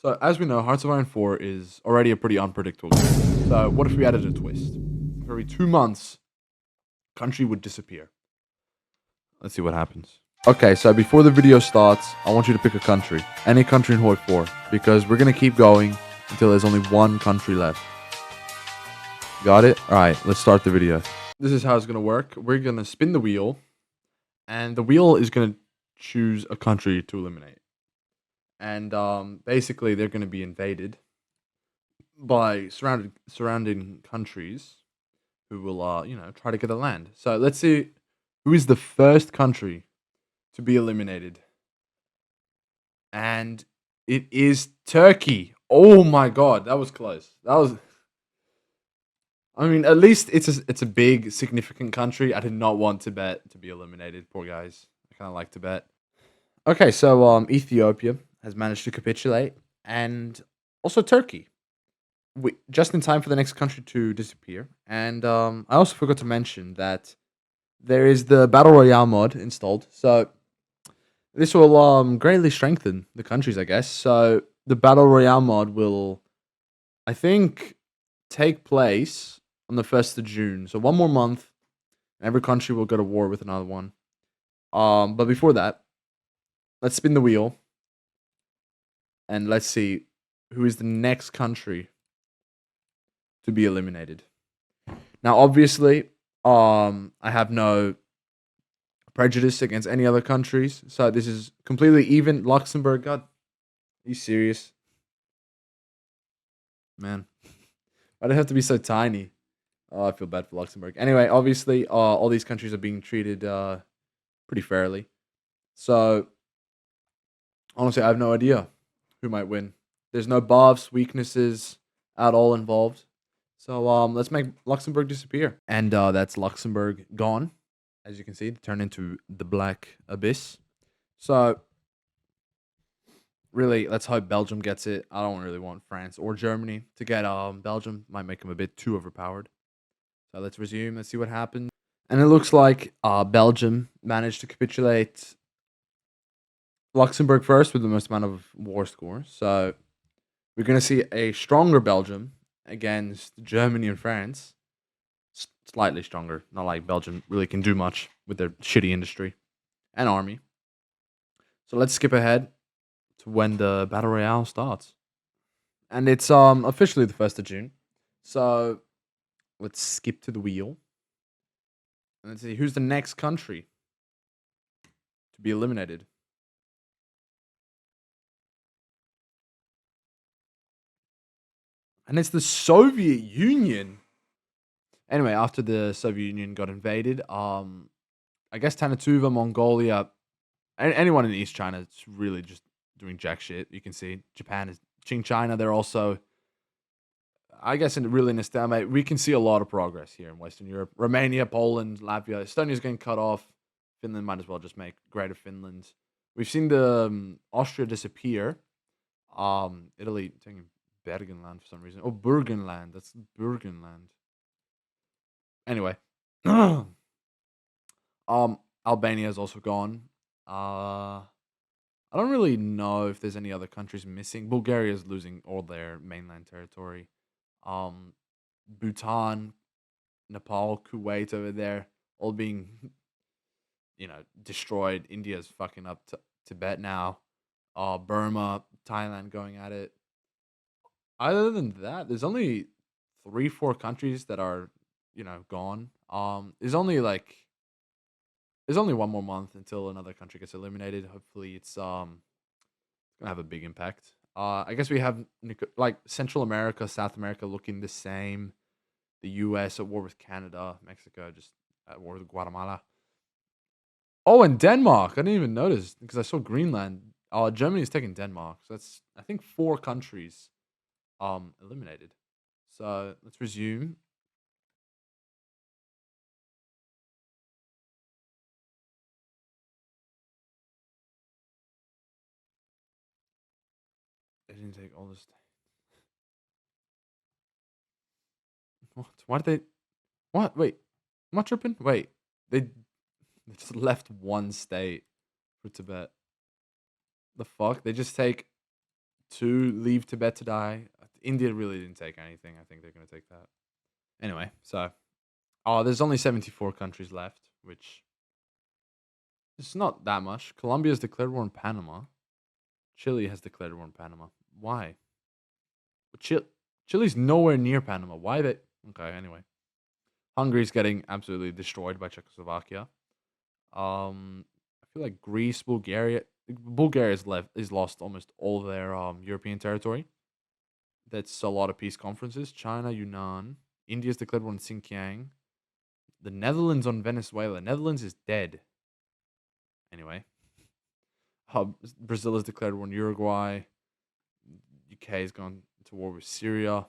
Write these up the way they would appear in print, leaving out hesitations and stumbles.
So as we know, Hearts of Iron 4 is already a pretty unpredictable game. So what if we added a twist? For every 2 months, country would disappear. Let's see what happens. Okay, so before the video starts, I want you to pick a country. Any country in HOI4. Because we're going to keep going until there's only one country left. Got it? Alright, let's start the video. This is how it's going to work. We're going to spin the wheel. And the wheel is going to choose a country to eliminate. And basically, they're going to be invaded by surrounding countries who will, try to get the land. So let's see who is the first country to be eliminated. And it is Turkey. Oh my god, that was close. I mean, at least it's a big, significant country. I did not want Tibet to be eliminated. Poor guys. I kind of like Tibet. Okay, so Ethiopia has managed to capitulate, and also Turkey. Just in time for the next country to disappear. And I also forgot to mention that there is the Battle Royale mod installed. So this will greatly strengthen the countries, I guess. So the Battle Royale mod will, I think, take place on the 1st of June. So one more month, every country will go to war with another one. But before that, let's spin the wheel. And let's see who is the next country to be eliminated. Now, obviously, I have no prejudice against any other countries, so this is completely even. Luxembourg, God, are you serious? Man, why do they have to be so tiny? Oh, I feel bad for Luxembourg. Anyway, obviously, all these countries are being treated pretty fairly. So, honestly, I have no idea who might win. There's no buffs, weaknesses at all involved. So let's make Luxembourg disappear. And that's Luxembourg gone. As you can see, turned into the black abyss. So really, let's hope Belgium gets it. I don't really want France or Germany to get Belgium. Might make them a bit too overpowered. So let's resume. Let's see what happens. And it looks like Belgium managed to capitulate Luxembourg first with the most amount of war score. So we're going to see a stronger Belgium against Germany and France. Slightly stronger. Not like Belgium really can do much with their shitty industry and army. So let's skip ahead to when the Battle Royale starts. And it's officially the 1st of June. So let's skip to the wheel. And let's see who's the next country to be eliminated. And it's the Soviet Union. Anyway, after the Soviet Union got invaded, I guess Tanatuva, Mongolia, anyone in East China is really just doing jack shit. You can see Japan is Qing China. They're also, I guess, in a stalemate. We can see a lot of progress here in Western Europe. Romania, Poland, Latvia. Estonia's getting cut off. Finland might as well just make Greater Finland. We've seen the Austria disappear. Italy taking Bergenland for some reason. Oh, Burgenland. That's Burgenland. Anyway. Albania is also gone. I don't really know if there's any other countries missing. Bulgaria is losing all their mainland territory. Bhutan, Nepal, Kuwait over there, all being, destroyed. India's fucking up Tibet now. Burma, Thailand going at it. Other than that, there's only 3-4 countries that are, gone. There's only one more month until another country gets eliminated. Hopefully, it's gonna have a big impact. I guess we have Central America, South America looking the same. The U.S. at war with Canada, Mexico just at war with Guatemala. Oh, and Denmark. I didn't even notice because I saw Greenland. Germany is taking Denmark. So that's, I think, 4 countries eliminated. So let's resume. They didn't take all this. What? Why did they? What? Wait. I'm not tripping. Wait. They just left one state for Tibet. The fuck? They just take to leave Tibet to die. India really didn't take anything. I think they're going to take that. Anyway, so there's only 74 countries left, which is not that much. Colombia has declared war on Panama. Chile has declared war on Panama. Why? Chile's nowhere near Panama. Why they? Okay, anyway. Hungary's getting absolutely destroyed by Czechoslovakia. I feel like Greece, Bulgaria is lost almost all their European territory. That's a lot of peace conferences. China, Yunnan, India's declared war on Xinjiang. The Netherlands on Venezuela. Netherlands is dead. Anyway, Brazil has declared war on Uruguay. UK has gone to war with Syria.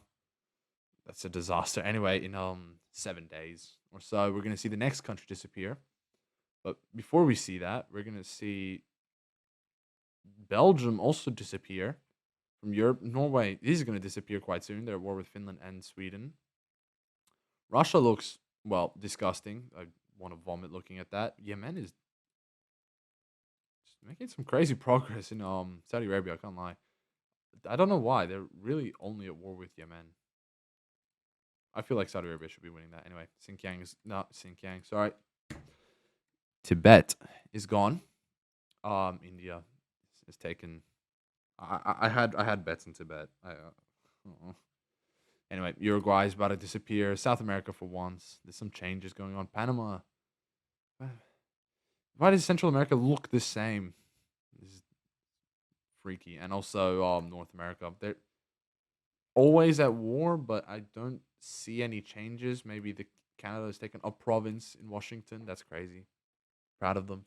That's a disaster. Anyway, in 7 days or so, we're gonna see the next country disappear. But before we see that, we're gonna see Belgium also disappear from Europe. Norway is gonna disappear quite soon. They're at war with Finland and Sweden. Russia looks, well, disgusting. I want to vomit looking at that. Yemen is just making some crazy progress in Saudi Arabia. I can't lie. I don't know why they're really only at war with Yemen. I feel like Saudi Arabia should be winning that anyway. Xinjiang is not Xinjiang. Sorry. Tibet is gone. India is taken. I had bets in Tibet. Anyway, Uruguay is about to disappear. South America for once. There's some changes going on. Panama. Why does Central America look the same? This is freaky. And also North America. They're always at war, but I don't see any changes. Maybe Canada has taken a province in Washington. That's crazy. Proud of them.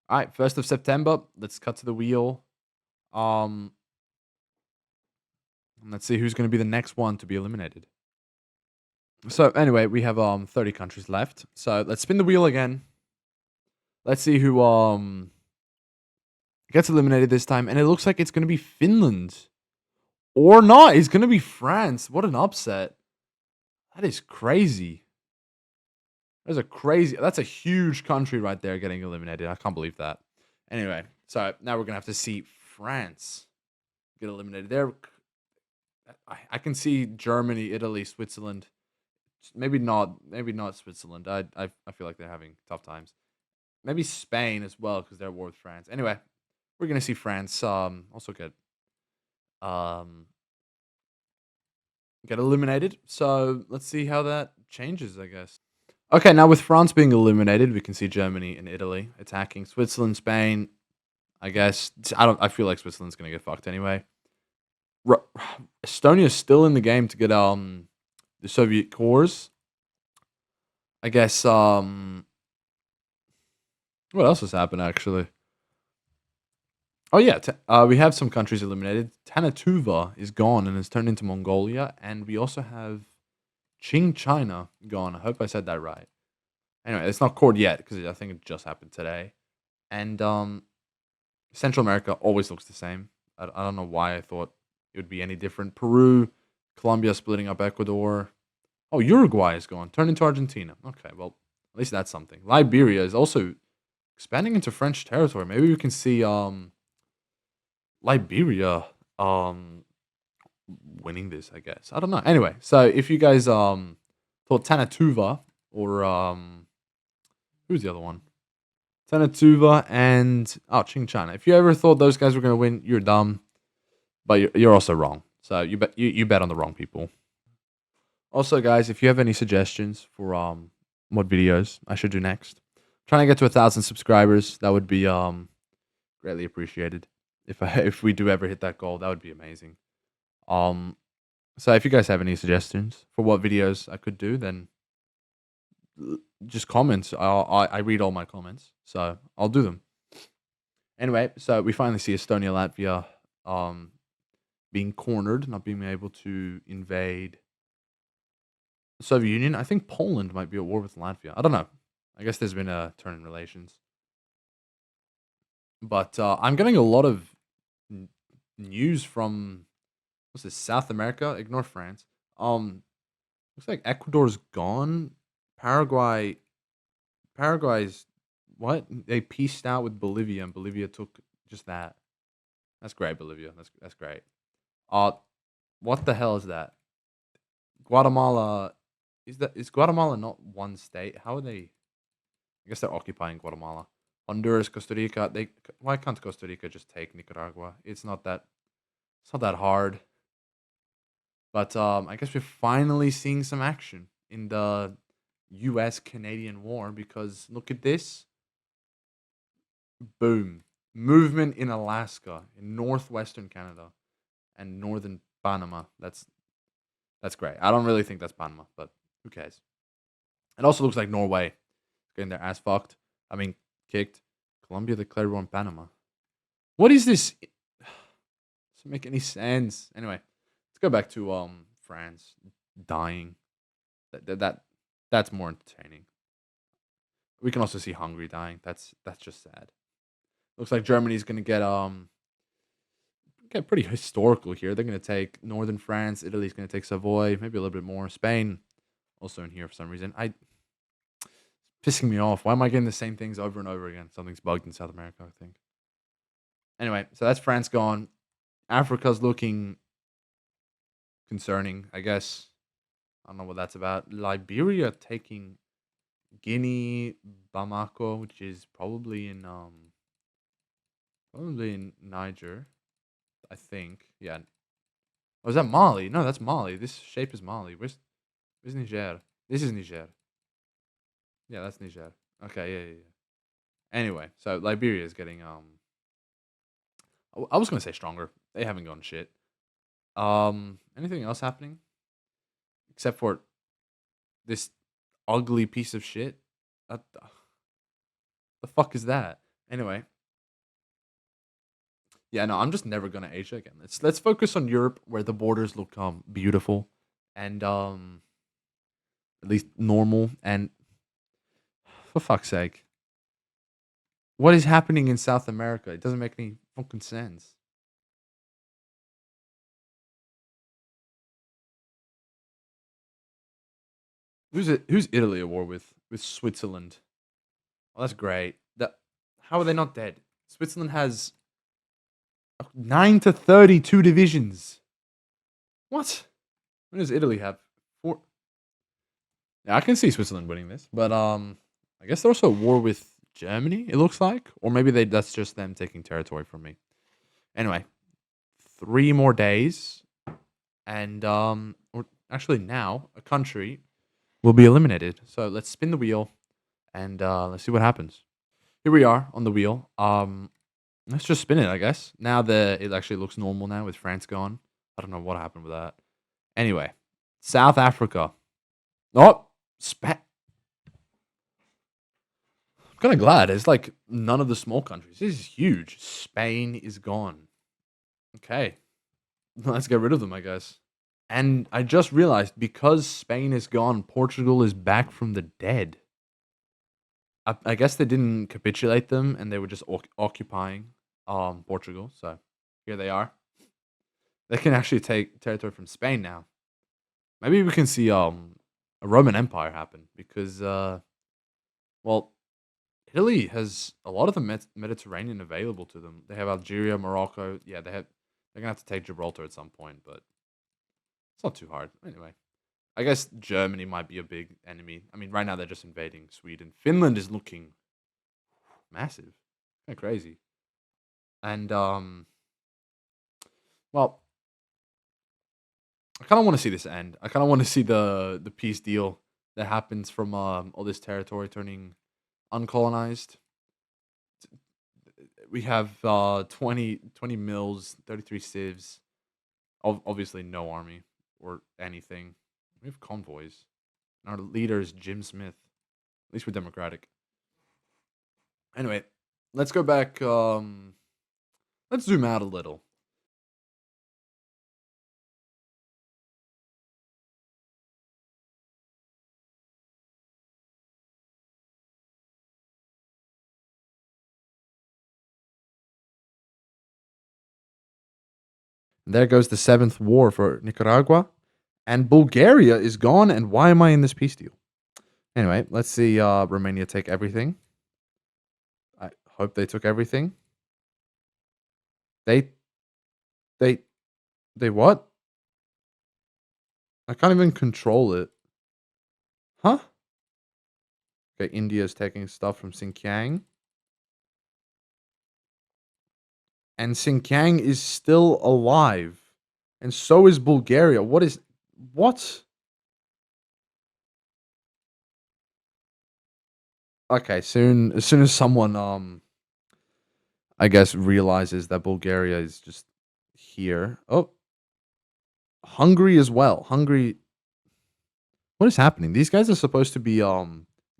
All right, 1st of September. Let's cut to the wheel. Let's see who's going to be the next one to be eliminated. So anyway, we have 30 countries left. So let's spin the wheel again. Let's see who gets eliminated this time. And it looks like it's going to be Finland. Or not. It's going to be France. What an upset. That is crazy. That's a huge country right there getting eliminated. I can't believe that. Anyway, so now we're going to have to see France get eliminated. I can see Germany, Italy, Switzerland. Maybe not Switzerland. I feel like they're having tough times. Maybe Spain as well because they're at war with France. Anyway, we're going to see France also get eliminated. So let's see how that changes, I guess. Okay, now with France being eliminated, we can see Germany and Italy attacking Switzerland, Spain. I guess I feel like Switzerland's gonna get fucked anyway. Estonia's still in the game to get the Soviet cores. I guess what else has happened actually? Oh yeah, we have some countries eliminated. Tanatuva is gone and has turned into Mongolia, and we also have Qing China gone. I hope I said that right. Anyway, it's not cored yet because I think it just happened today. And Central America always looks the same. I don't know why I thought it would be any different. Peru, Colombia splitting up Ecuador. Oh, Uruguay is gone. Turned into Argentina. Okay, well, at least that's something. Liberia is also expanding into French territory. Maybe we can see Liberia winning this, I guess. I don't know. Anyway, so if you guys thought Tanatuva or who's the other one? Tanatuva and Qing China. If you ever thought those guys were going to win, you're dumb, but you're also wrong. So you bet on the wrong people. Also, guys, if you have any suggestions for what videos I should do next, I'm trying to get to 1,000 subscribers. That would be greatly appreciated. If we do ever hit that goal, that would be amazing. So if you guys have any suggestions for what videos I could do, then just comments. I read all my comments, so I'll do them. Anyway, so we finally see Estonia, Latvia being cornered, not being able to invade the Soviet Union. I think Poland might be at war with Latvia. I don't know. I guess there's been a turn in relations. But I'm getting a lot of news from what's this? South America. Ignore France. Looks like Ecuador's gone. Paraguay's what? They pieced out with Bolivia, and Bolivia took just that. That's great, Bolivia. That's great. Uh, what the hell is that? Guatemala is Guatemala not one state? How are they? I guess they're occupying Guatemala. Honduras, Costa Rica. They why can't Costa Rica just take Nicaragua? It's not that hard. But I guess we're finally seeing some action in the U.S. Canadian war because look at this. Boom. Movement in Alaska, in northwestern Canada, and northern Panama. That's great. I don't really think that's Panama, but who cares? It also looks like Norway is getting their ass fucked. I mean, kicked. Colombia declared war on Panama. What is this? Doesn't make any sense. Anyway, let's go back to France dying. That's more entertaining. We can also see Hungary dying. That's just sad. Looks like Germany's gonna get pretty historical here. They're gonna take northern France. Italy's gonna take Savoy. Maybe a little bit more. Spain also in here for some reason. It's pissing me off. Why am I getting the same things over and over again? Something's bugged in South America, I think. Anyway, so that's France gone. Africa's looking concerning, I guess. I don't know what that's about. Liberia taking Guinea, Bamako, which is probably in Niger, I think. Yeah. Oh, is that Mali? No, that's Mali. This shape is Mali. Where's Niger? This is Niger. Yeah, that's Niger. Okay, yeah. Anyway, so Liberia is getting I was gonna say stronger. They haven't gone shit. Anything else happening except for this ugly piece of shit? What the fuck is that? Anyway, yeah, no, I'm just never gonna Asia again. Let's focus on Europe, where the borders look beautiful and at least normal. And for fuck's sake, what is happening in South America? It doesn't make any fucking sense. Who's Italy at war with? With Switzerland. Oh, that's great. How are they not dead? Switzerland has 9 to 32 divisions. What? When does Italy have 4? Yeah, I can see Switzerland winning this, but I guess they're also at war with Germany. It looks like, or maybe that's just them taking territory from me. Anyway, 3 more days, and or actually now a country will be eliminated. So let's spin the wheel, and let's see what happens. Here we are on the wheel. Let's just spin it, I guess. Now it actually looks normal now with France gone. I don't know what happened with that. Anyway, South Africa. Oh, I'm kind of glad. It's like none of the small countries. This is huge. Spain is gone. Okay, let's get rid of them, I guess. And I just realized because Spain is gone, Portugal is back from the dead. I guess they didn't capitulate them, and they were just occupying Portugal. So here they are. They can actually take territory from Spain now. Maybe we can see a Roman Empire happen because well, Italy has a lot of the Mediterranean available to them. They have Algeria, Morocco. Yeah, they're gonna have to take Gibraltar at some point, but it's not too hard. Anyway, I guess Germany might be a big enemy. I mean, right now they're just invading Sweden. Finland is looking massive, kind of crazy, and well, I kind of want to see this end. I kind of want to see the peace deal that happens from all this territory turning uncolonized. We have 20 mills, 33 civs. Obviously, no army or anything. We have convoys. And our leader is Jim Smith. At least we're democratic. Anyway, let's go back. Let's zoom out a little. There goes the seventh war for Nicaragua. And Bulgaria is gone. And why am I in this peace deal? Anyway, let's see Romania take everything. I hope they took everything. They They what? I can't even control it. Huh? Okay, India's taking stuff from Xinjiang. And Xinjiang is still alive. And so is Bulgaria. What? Okay, as soon as someone I guess realizes that Bulgaria is just here. Oh, Hungary as well. Hungary, what is happening? These guys are supposed to be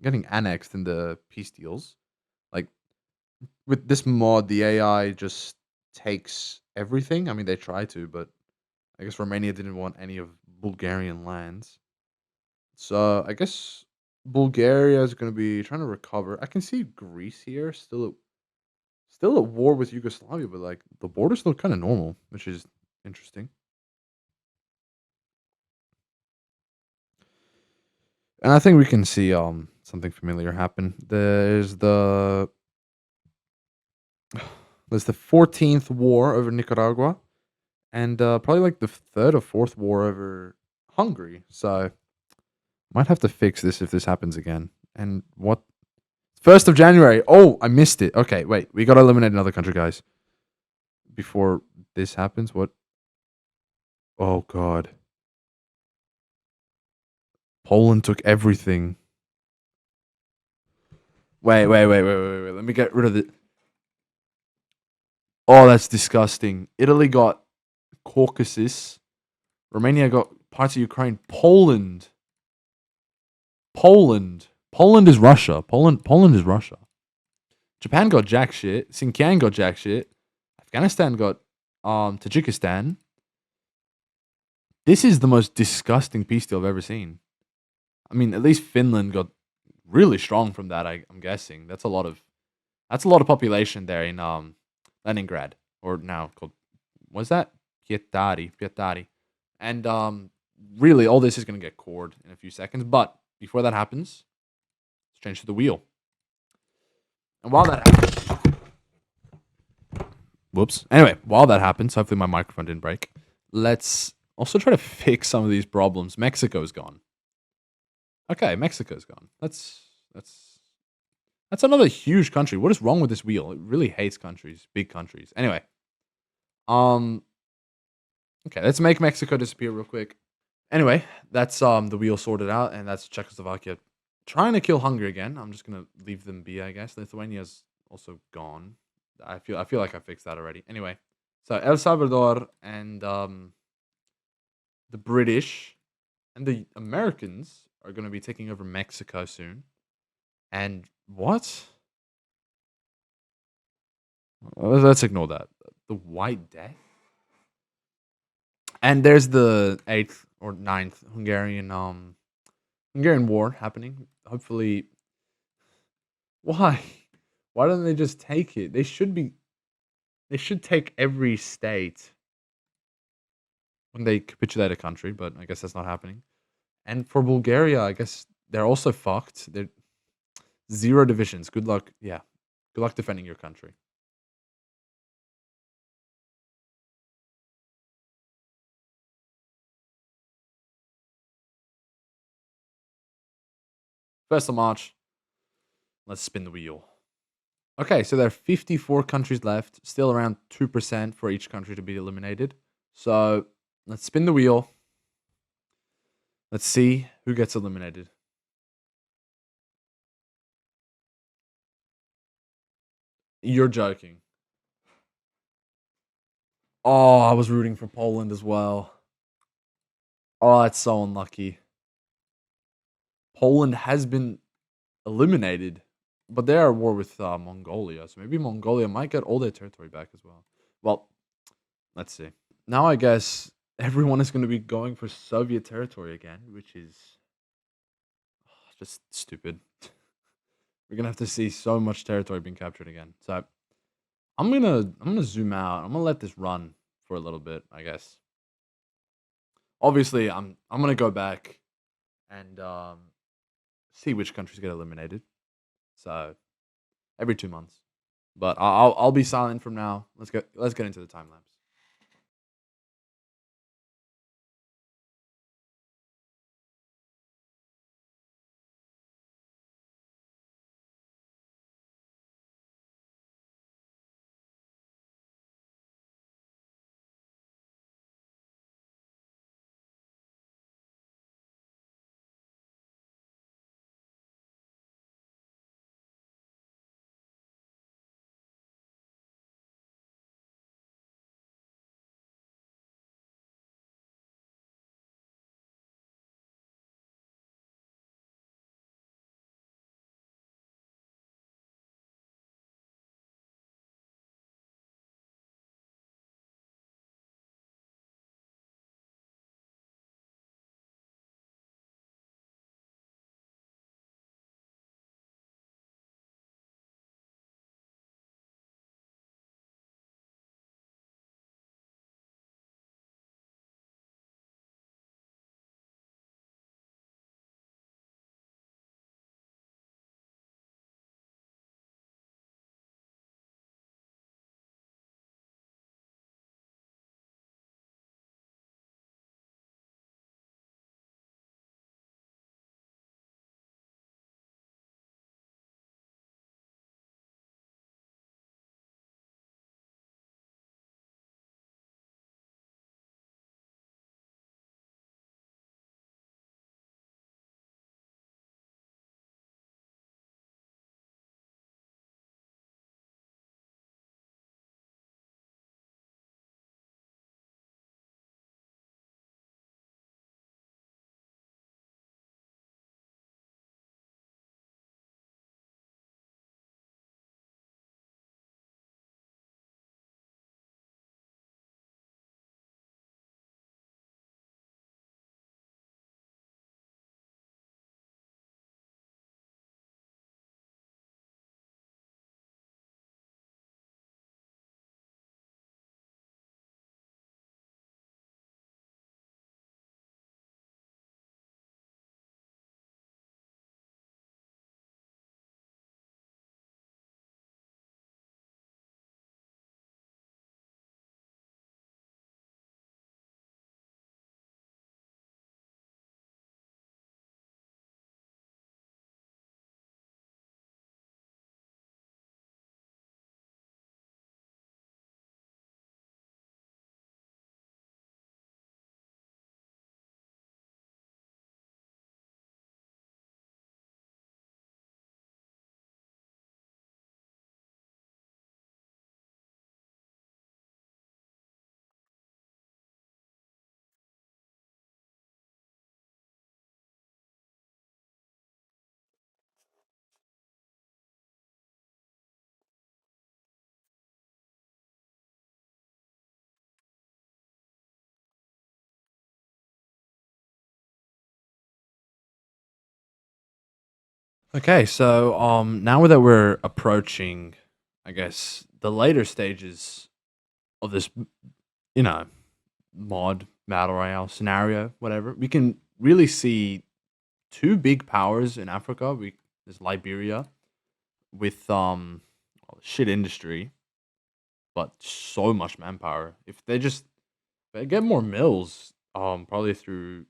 getting annexed in the peace deals. Like with this mod, the AI just takes everything. I mean, they try to, but I guess Romania didn't want any of Bulgarian lands. So I guess Bulgaria is going to be trying to recover. I can see Greece here still at war with Yugoslavia, but like the borders look kind of normal, which is interesting. And I think we can see something familiar happen. There's the 14th war over Nicaragua, and probably like the third or fourth war over Hungary. So might have to fix this if this happens again. And what 1st of January? Oh, I missed it. Okay, wait. We got to eliminate another country, guys. Before this happens, what? Oh god. Poland took everything. Wait. Let me get rid of it. Oh, that's disgusting. Italy got Caucasus. Romania got parts of Ukraine. Poland is Russia. Poland is Russia. Japan got jack shit. Xinjiang got jack shit. Afghanistan got Tajikistan. This is the most disgusting peace deal I've ever seen. I mean, at least Finland got really strong from that. I'm guessing that's a lot of population there in Leningrad, or now called, what's that? Pietari, and really all this is gonna get cored in a few seconds. But before that happens, let's change to the wheel. And while that happens, whoops. Anyway, while that happens, hopefully my microphone didn't break. Let's also try to fix some of these problems. Mexico's gone. Okay, Mexico's gone. That's that's another huge country. What is wrong with this wheel? It really hates countries, big countries. Anyway, um, okay, let's make Mexico disappear real quick. Anyway, that's the wheel sorted out, and that's Czechoslovakia trying to kill Hungary again. I'm just gonna leave them be, I guess. Lithuania's also gone. I feel like I fixed that already. Anyway, so El Salvador and the British and the Americans are gonna be taking over Mexico soon. And what? Let's ignore that. The White Death. And there's the 8th or ninth Hungarian war happening. Hopefully, why? Why don't they just take it? They should take every state when they capitulate a country, but I guess that's not happening. And for Bulgaria, I guess they're also fucked. They're zero divisions. Good luck. Yeah. Good luck defending your country. First of March. Let's spin the wheel. Okay, so there are 54 countries left, still around 2% for each country to be eliminated. So let's spin the wheel. Let's see who gets eliminated. You're joking. Oh, I was rooting for Poland as well. Oh, that's so unlucky. Poland has been eliminated, but they are at war with Mongolia, so maybe Mongolia might get all their territory back as well. Well, let's see. Now I guess everyone is going to be going for Soviet territory again, which is just stupid. We're gonna have to see so much territory being captured again. So I'm gonna zoom out. I'm gonna let this run for a little bit, I guess. Obviously, I'm gonna go back and see which countries get eliminated. So every 2 months. But I'll be silent from now. Let's get into the time lapse. Okay, so now that we're approaching, I guess, the later stages of this, you know, mod battle royale scenario, whatever, we can really see two big powers in Africa. There's Liberia with well, shit industry, but so much manpower. If they get more mills, probably through,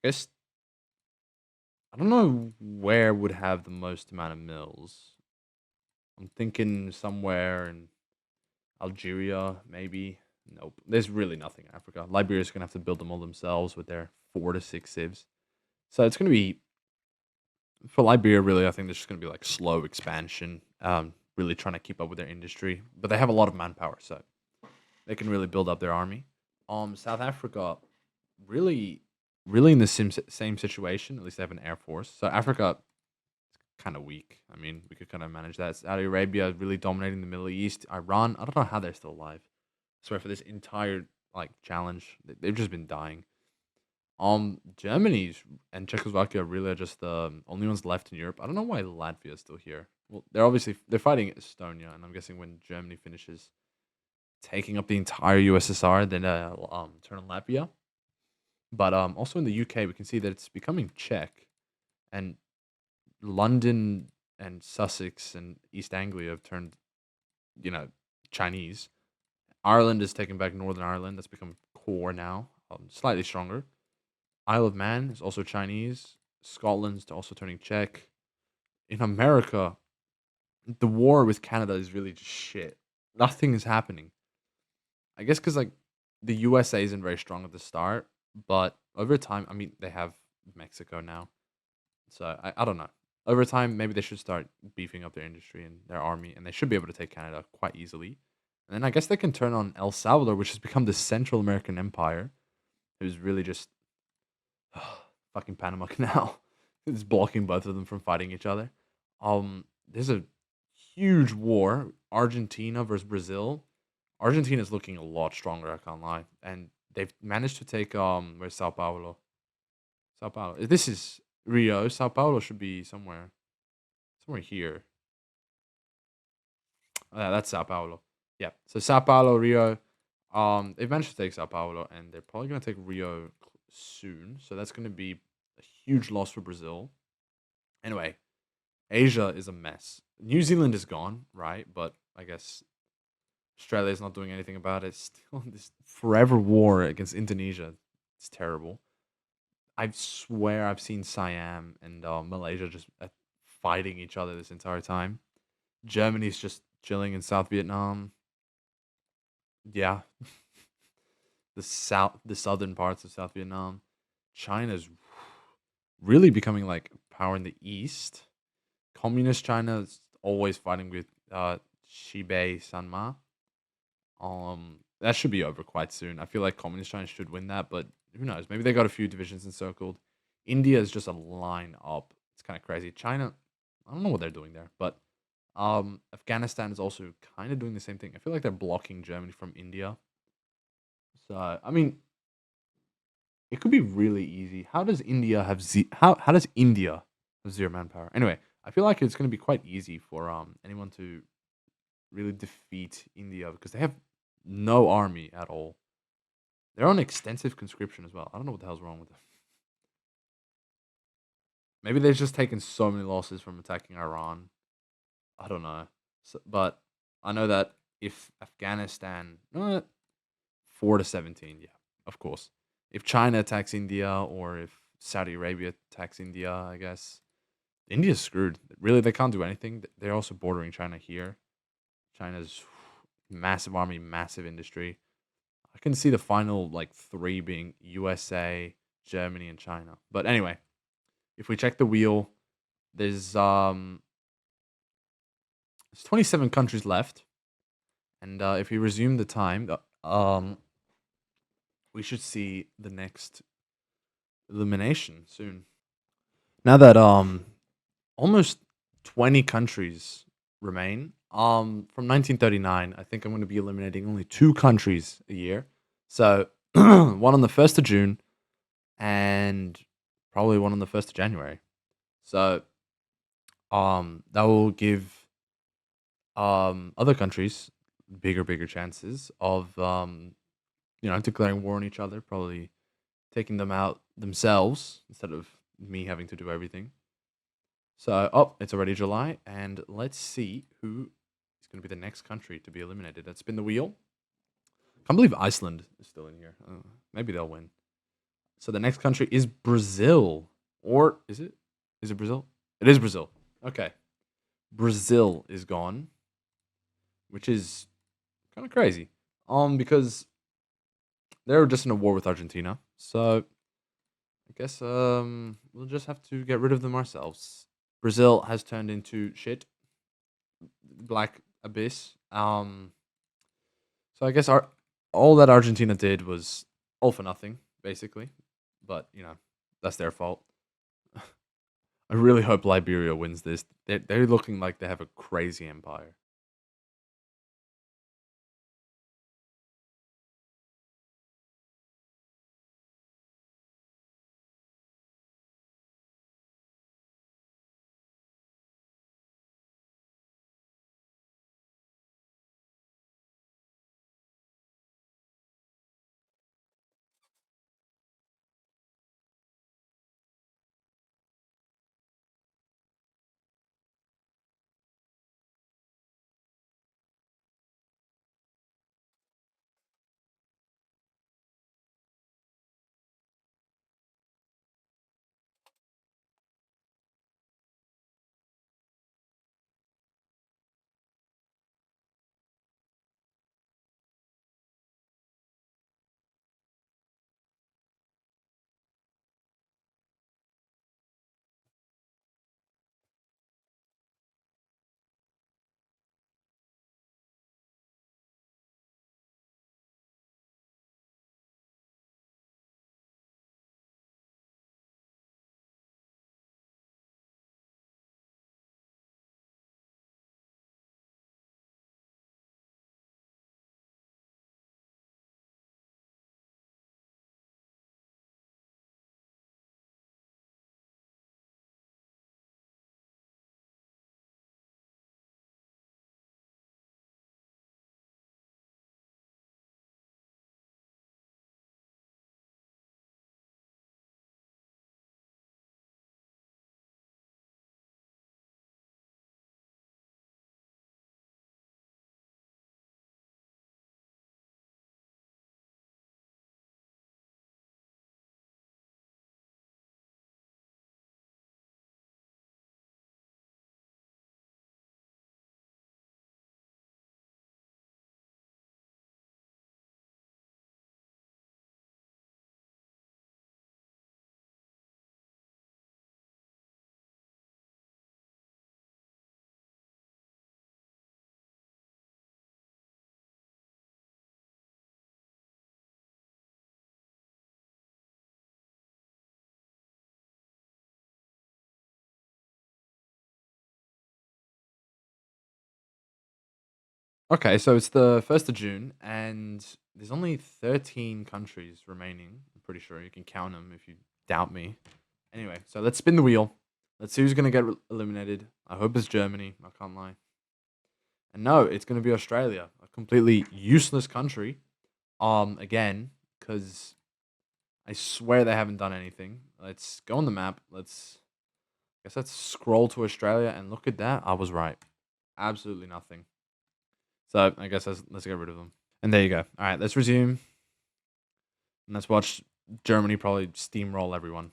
I guess, I don't know where would have the most amount of mills. I'm thinking somewhere in Algeria, maybe. Nope. There's really nothing in Africa. Liberia's gonna have to build them all themselves with their 4 to 6 civs. So it's gonna be for Liberia. Really, I think there's just gonna be like slow expansion. Really trying to keep up with their industry, but they have a lot of manpower, so they can really build up their army. South Africa, really, really in the same situation. At least they have an air force. So Africa kind of weak. I mean, we could kind of manage that. Saudi Arabia is really dominating the Middle East. Iran, I don't know how they're still alive. I swear for this entire like challenge, they've just been dying. Germany and Czechoslovakia really are just the only ones left in Europe. I don't know why Latvia is still here. Well, they're fighting Estonia, and I'm guessing when Germany finishes taking up the entire USSR, then turn on Latvia. But also in the UK, we can see that it's becoming Czech, and London and Sussex and East Anglia have turned, you know, Chinese. Ireland is taking back Northern Ireland. That's become core now, slightly stronger. Isle of Man is also Chinese. Scotland's also turning Czech. In America, the war with Canada is really just shit. Nothing is happening. I guess because like the USA isn't very strong at the start, but over time, I mean, they have Mexico now, so I don't know. Over time, maybe they should start beefing up their industry and their army, and they should be able to take Canada quite easily. And then I guess they can turn on El Salvador, which has become the Central American Empire, who's really just fucking Panama Canal. It's blocking both of them from fighting each other. There's a huge war, Argentina versus Brazil. Argentina's looking a lot stronger, I can't lie. And they've managed to take where's Sao Paulo? Sao Paulo. This is Rio. Sao Paulo should be somewhere here. Oh, yeah, that's Sao Paulo. Yeah. So Sao Paulo, Rio. They've managed to take Sao Paulo, and they're probably gonna take Rio soon. So that's gonna be a huge loss for Brazil. Anyway, Asia is a mess. New Zealand is gone, right? But I guess Australia is not doing anything about it. Still this forever war against Indonesia. It's terrible. I swear I've seen Siam and Malaysia just fighting each other this entire time. Germany's just chilling in South Vietnam. Yeah, the southern parts of South Vietnam. China's really becoming like power in the east. Communist China is always fighting with Xibei Sanma. That should be over quite soon. I feel like Communist China should win that, but who knows? Maybe they got a few divisions encircled. India is just a line up. It's kind of crazy. China, I don't know what they're doing there, but Afghanistan is also kind of doing the same thing. I feel like they're blocking Germany from India. So I mean, it could be really easy. How does India have zero manpower? Anyway, I feel like it's going to be quite easy for anyone to really defeat India because they have no army at all. They're on extensive conscription as well. I don't know what the hell's wrong with them. Maybe they've just taken so many losses from attacking Iran. I don't know. But I know that if Afghanistan, 4 to 17, yeah, of course. If China attacks India or if Saudi Arabia attacks India, I guess India's screwed. Really, they can't do anything. They're also bordering China here. China's massive army, massive industry. I can see the final like three being USA, Germany, and China. But anyway, if we check the wheel, there's 27 countries left, and if we resume the time, we should see the next elimination soon. Now that almost 20 countries remain. From 1939, I think I'm going to be eliminating only 2 countries a year. So one on the 1st of June and probably one on the 1st of January. So that will give other countries bigger chances of declaring war on each other, probably taking them out themselves instead of me having to do everything. So, oh, it's already July, and let's see who is going to be the next country to be eliminated. Let's spin the wheel. Can't believe Iceland is still in here. Maybe they'll win. So the next country is Brazil, or is it? Is it Brazil? It is Brazil. Okay, Brazil is gone, which is kind of crazy. Because they're just in a war with Argentina. So I guess we'll just have to get rid of them ourselves. Brazil has turned into shit, black abyss. So I guess our all that Argentina did was all for nothing, basically. But that's their fault. I really hope Liberia wins this. They're looking like they have a crazy empire. Okay, so it's the 1st of June, and there's only 13 countries remaining. I'm pretty sure you can count them if you doubt me. Anyway, so let's spin the wheel. Let's see who's gonna get eliminated. I hope it's Germany. I can't lie. And no, it's gonna be Australia, a completely useless country. Again, because I swear they haven't done anything. Let's go on the map. Let's scroll to Australia and look at that. I was right. Absolutely nothing. So I guess let's get rid of them. And there you go. All right, let's resume. And let's watch Germany probably steamroll everyone.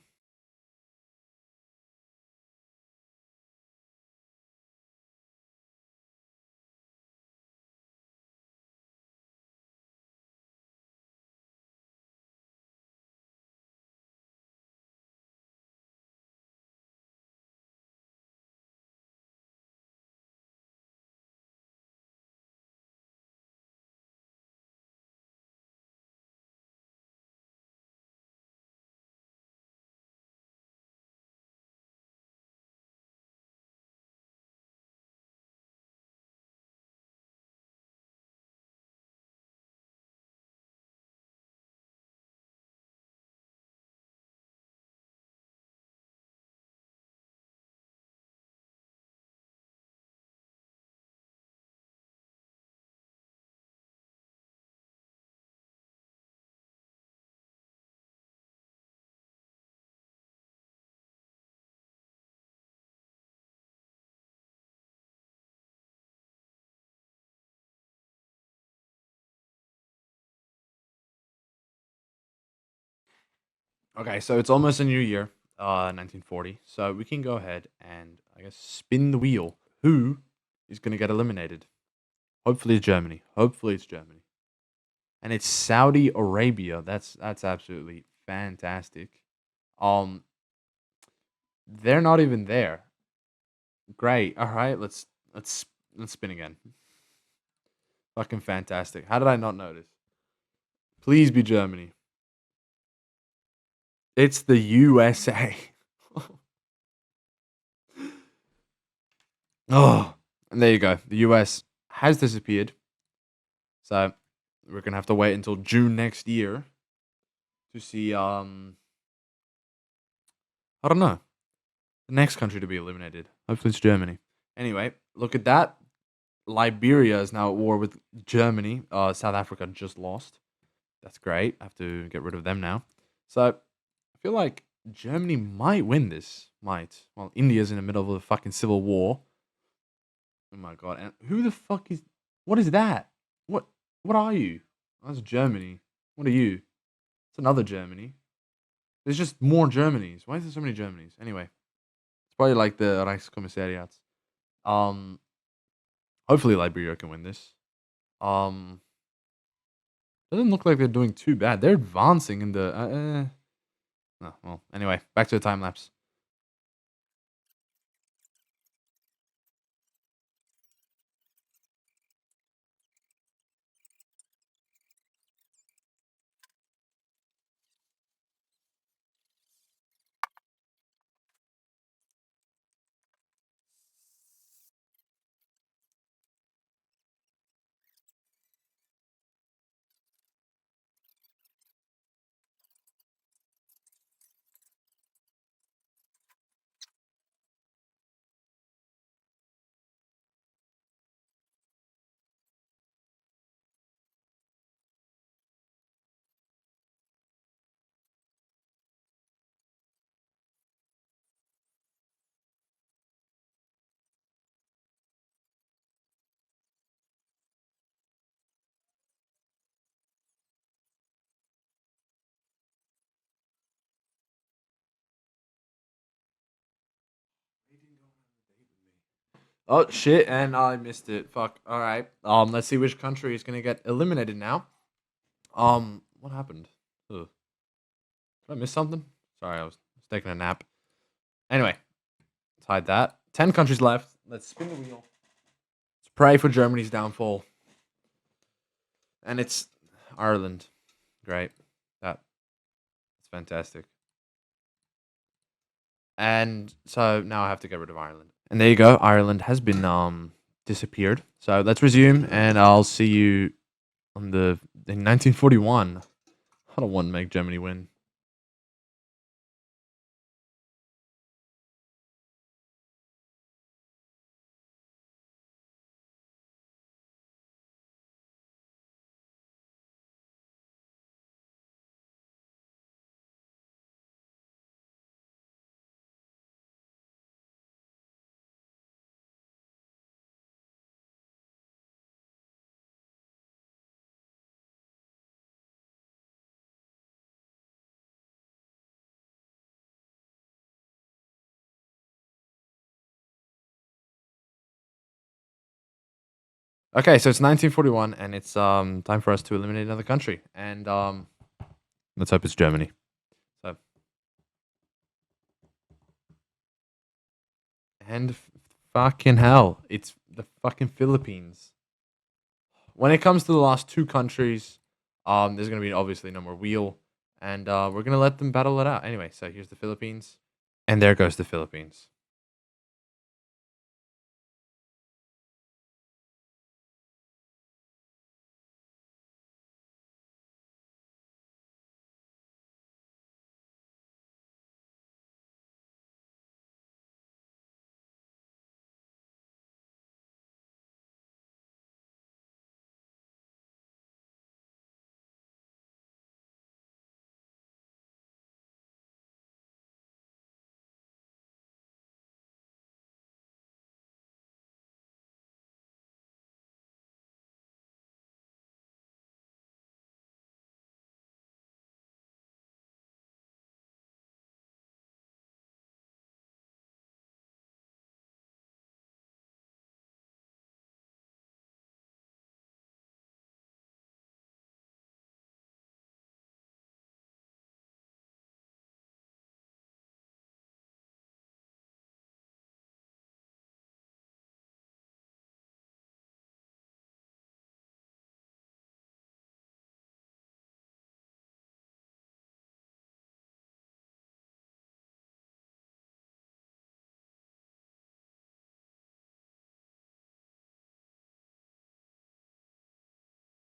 Okay, so it's almost a new year, 1940. So we can go ahead and I guess spin the wheel. Who is going to get eliminated? Hopefully it's Germany. Hopefully it's Germany. And it's Saudi Arabia. That's absolutely fantastic. Um, they're not even there. Great. All right, let's spin again. Fucking fantastic. How did I not notice? Please be Germany. It's the USA. Oh, and there you go. The US has disappeared. So we're gonna have to wait until June next year to see I don't know. The next country to be eliminated. Hopefully it's Germany. Anyway, look at that. Liberia is now at war with Germany. South Africa just lost. That's great. I have to get rid of them now. So I feel like Germany might win this. Might. Well, India's in the middle of a fucking civil war. Oh my god. And who the fuck is what is that? What what are you? Oh, that's Germany. What are you? It's another Germany. There's just more Germanys. Why is there so many Germanys? Anyway, it's probably like the Reichskommissariats. Um Hopefully Liberia can win this. Um Doesn't look like they're doing too bad. They're advancing in the no, well, anyway, back to the time lapse. Oh shit, and I missed it. Fuck. All right. Let's see which country is gonna get eliminated now. What happened? Ugh. Did I miss something? Sorry, I was taking a nap. Anyway, let's hide that. 10 countries left. Let's spin the wheel. Let's pray for Germany's downfall. And it's Ireland. Great. That's fantastic. And so now I have to get rid of Ireland. And there you go. Ireland has been disappeared. So let's resume, and I'll see you on the in 1941. I don't want to make Germany win. Okay, so it's 1941, and it's time for us to eliminate another country, and let's hope it's Germany. So and fucking hell, it's the fucking Philippines. When it comes to the last two countries, there's gonna be obviously no more wheel, and we're gonna let them battle it out. Anyway, so here's the Philippines, and there goes the Philippines.